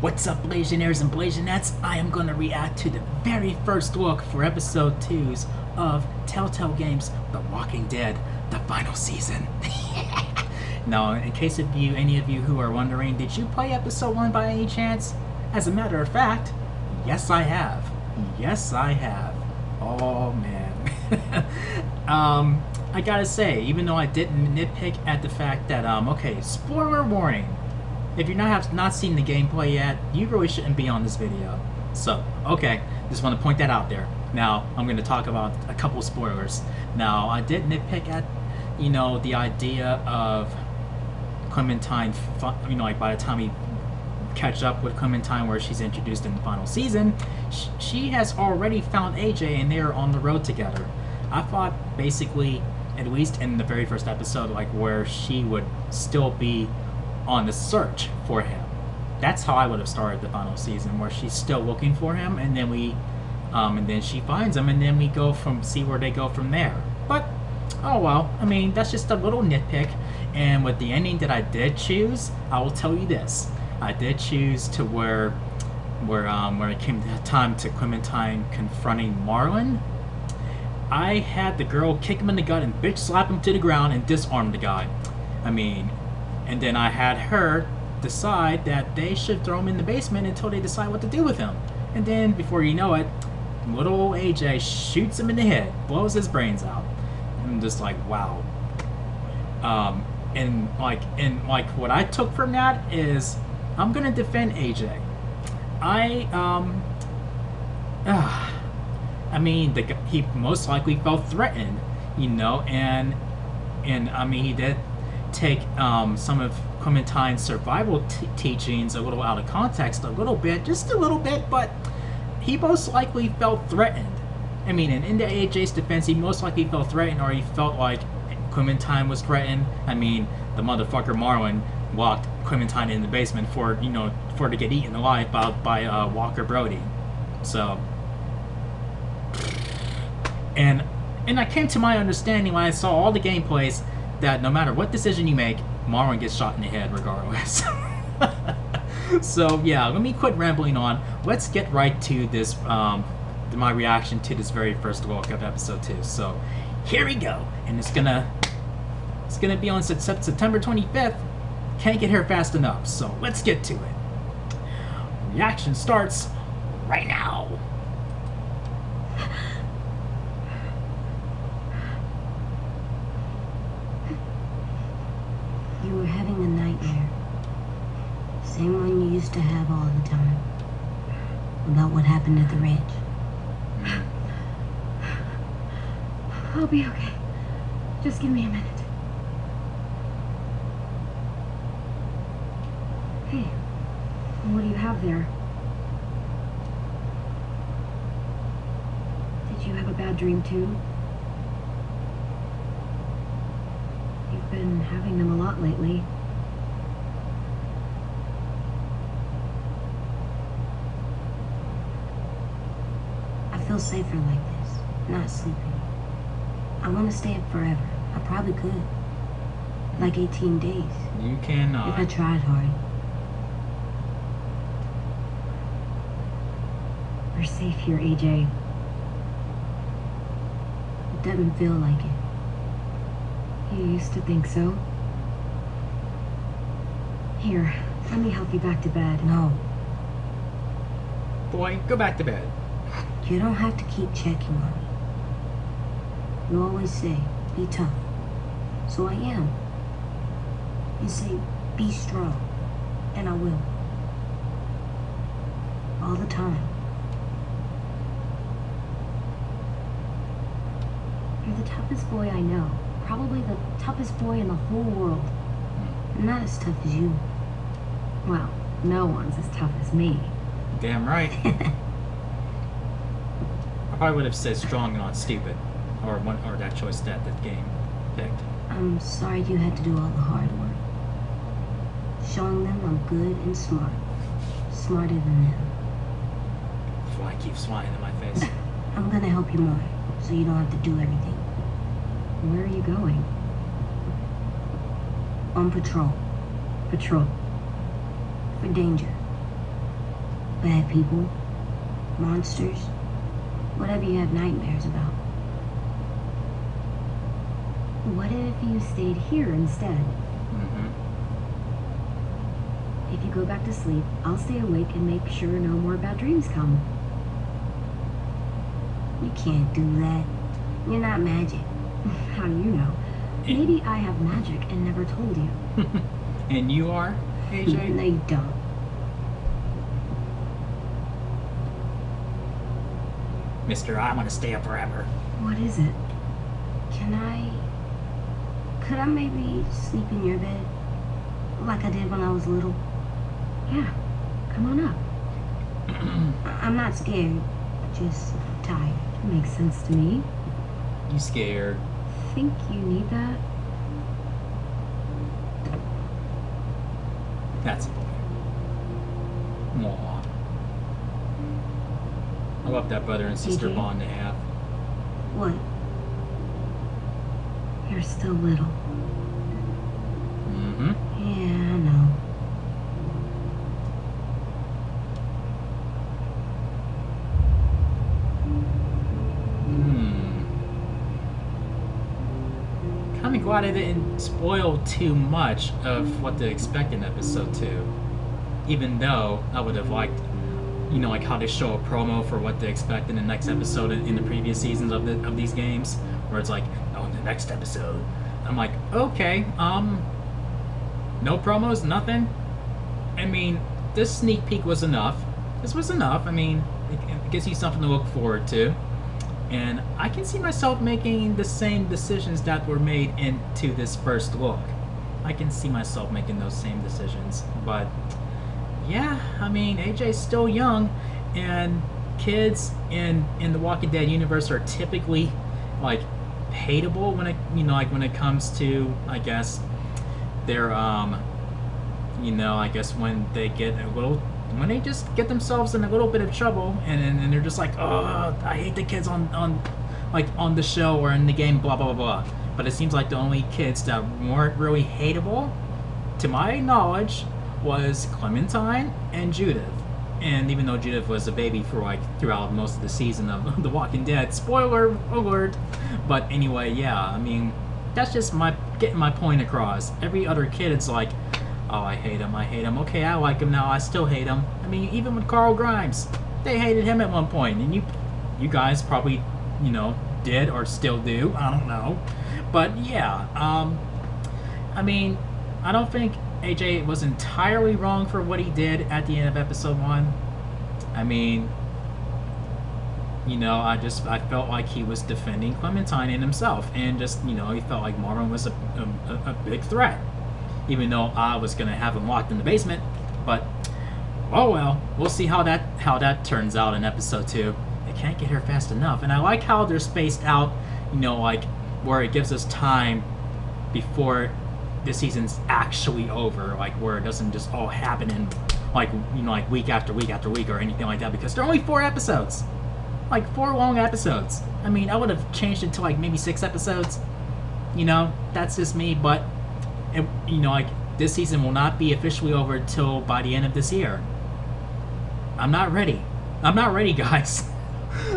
What's up, Blazionaires and Blazionettes? I am going to react to the very first look for episode 2s of Telltale Games The Walking Dead, the final season. Now, in case of any of you who are wondering, did you play episode 1 by any chance? As a matter of fact, yes I have. Yes I have. Oh man. I gotta say, even though I didn't nitpick at the fact that, okay, spoiler warning. If you have not seen the gameplay yet, you really shouldn't be on this video. So, okay, just want to point that out there. Now, I'm going to talk about a couple spoilers. Now, I did nitpick at, the idea of Clementine, like by the time we catch up with Clementine where she's introduced in the final season, she has already found AJ and they're on the road together. I thought basically, at least in the very first episode, like where she would still be on the search for him. That's how I would have started the final season, where she's still looking for him, and then and then she finds him, and then we see where they go from there. But oh well, I mean, that's just a little nitpick. And with the ending that I did choose, I will tell you this: I did choose to where it came time to Clementine confronting Marlon. I had the girl kick him in the gut and bitch slap him to the ground and disarm the guy. I mean. And then I had her decide that they should throw him in the basement until they decide what to do with him. And then, before you know it, little old AJ shoots him in the head, blows his brains out. I'm just like, wow. And what I took from that is, I'm gonna defend AJ. I mean, he most likely felt threatened, and I mean, he did take some of Clementine's survival teachings a little out of context, just a little bit, but he most likely felt threatened. I mean, and in the AJ's defense, he most likely felt threatened, or he felt like Clementine was threatened. I mean, the motherfucker Marlon locked Clementine in the basement for to get eaten alive by Walker Brody. So, and I came to my understanding when I saw all the gameplays that no matter what decision you make, Marlon gets shot in the head regardless. So yeah, let me quit rambling on. Let's get right to this, my reaction to this very first look of episode 2. So here we go, and it's gonna be on September 25th. Can't get here fast enough, so let's get to it. Reaction starts right now. You were having a nightmare. Same one you used to have all the time. About what happened at the ranch. I'll be okay. Just give me a minute. Hey, what do you have there? Did you have a bad dream too? You've been having them a lot lately. I feel safer like this, not sleeping. I want to stay up forever. I probably could. Like 18 days. You cannot. If I tried hard. We're safe here, AJ. It doesn't feel like it. You used to think so. Here, let me help you back to bed. No, Boy, go back to bed. you don't have to keep checking on me. You always say, be tough. So I am. You say, be strong. And I will. All the time. You're the toughest boy I know. Probably the toughest boy in the whole world. I'm not as tough as you. Well, no one's as tough as me. Damn right. I probably would have said strong, not stupid, or that choice that the game picked. I'm sorry you had to do all the hard work. Showing them I'm good and smart. Smarter than them. Fly keeps flying in my face. I'm gonna help you more, so you don't have to do everything. Where are you going? On patrol. Patrol. For danger. bad people, monsters, whatever you have nightmares about. What if you stayed here instead? Mm-hmm. If you go back to sleep, I'll stay awake and make sure no more bad dreams come. You can't do that. You're not magic. How do you know? Maybe I have magic and never told you. And you are, AJ? No, you don't. Mr. I want to stay up forever. What is it? Could I maybe sleep in your bed? Like I did when I was little? Yeah, come on up. I'm not scared, just tired. Makes sense to me. You scared? Think you need that? That's a boy. Aw. I love that brother and sister AJ? bond they have. What? You're still little. Mm-hmm. Yeah, I know. Kind of glad I didn't spoil too much of what to expect in episode 2. Even though I would have liked, you know, like how they show a promo for what to expect in the next episode in the previous seasons of these games, where it's like, oh, in the next episode. I'm like, okay, no promos, nothing. I mean, this sneak peek was enough. This was enough. I mean, it gives you something to look forward to. And I can see myself making the same decisions that were made into this first look. I can see myself making those same decisions. But, yeah, I mean, AJ's still young, and kids in the Walking Dead universe are typically, like, hateable when it, you know, like when it comes to, I guess, their, you know, I guess when they get a little, when they just get themselves in a little bit of trouble, and they're just like, oh, I hate the kids on the show or in the game, blah blah blah blah. But it seems like the only kids that weren't really hateable, to my knowledge, was Clementine and Judith. And even though Judith was a baby for like throughout most of the season of The Walking Dead, spoiler alert. But anyway, yeah, I mean, that's just getting my point across. Every other kid, it's like, oh, I hate him. Okay, I like him now. I still hate him. I mean, even with Carl Grimes, they hated him at one point, and you guys probably, you know, did or still do. I don't know, but yeah. I mean, I don't think AJ was entirely wrong for what he did at the end of episode 1. I mean, you know, I felt like he was defending Clementine and himself, and just, you know, he felt like Marvin was a big threat. Even though I was gonna have him locked in the basement, but oh well, we'll see how that turns out in episode 2. They can't get here fast enough, and I like how they're spaced out, you know, like where it gives us time before the season's actually over, like where it doesn't just all happen in, like, you know, like week after week after week or anything like that, because there are only 4 episodes, like 4 long episodes. I mean, I would have changed it to like maybe 6 episodes. You know, that's just me, but. And, you know, like, this season will not be officially over till by the end of this year. I'm not ready, guys.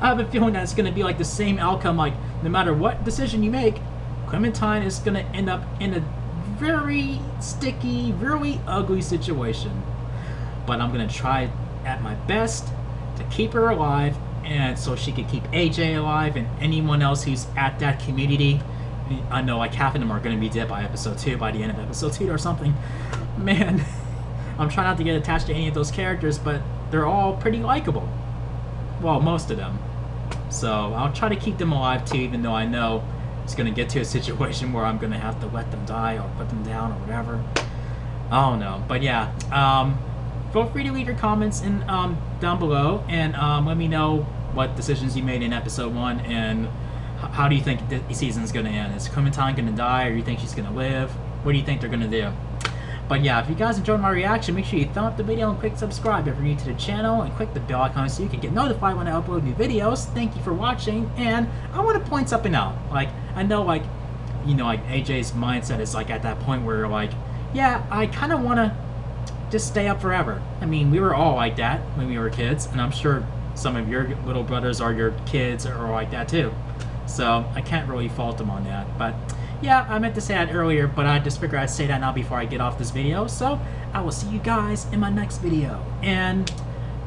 I have a feeling that it's going to be like the same outcome. Like, no matter what decision you make, Clementine is going to end up in a very sticky, really ugly situation. But I'm going to try at my best to keep her alive, and so she can keep AJ alive and anyone else who's at that community. I know like half of them are going to be dead by episode 2, by the end of episode 2 or something. Man, I'm trying not to get attached to any of those characters, but they're all pretty likable. Well, most of them. So I'll try to keep them alive too, even though I know it's going to get to a situation where I'm going to have to let them die or put them down or whatever. I don't know. But yeah, feel free to leave your comments in down below, and let me know what decisions you made in episode 1, and how do you think the season's going to end? Is Clementine going to die, or do you think she's going to live? What do you think they're going to do? But yeah, if you guys enjoyed my reaction, make sure you thumb up the video and click subscribe if you're new to the channel, and click the bell icon so you can get notified when I upload new videos. Thank you for watching, and I want to point something out. Like, I know, like, you know, like AJ's mindset is like at that point where you're like, yeah, I kind of want to just stay up forever. I mean, we were all like that when we were kids, and I'm sure some of your little brothers or your kids are like that too. So I can't really fault them on that. But yeah, I meant to say that earlier, but I just figured I'd say that now before I get off this video. So I will see you guys in my next video. And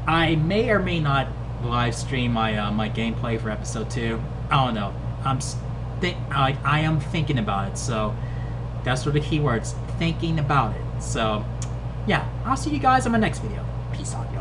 I may or may not live stream my my gameplay for episode 2. I don't know. I am thinking about it. So that's what the keywords, thinking about it. So yeah, I'll see you guys in my next video. Peace out, y'all.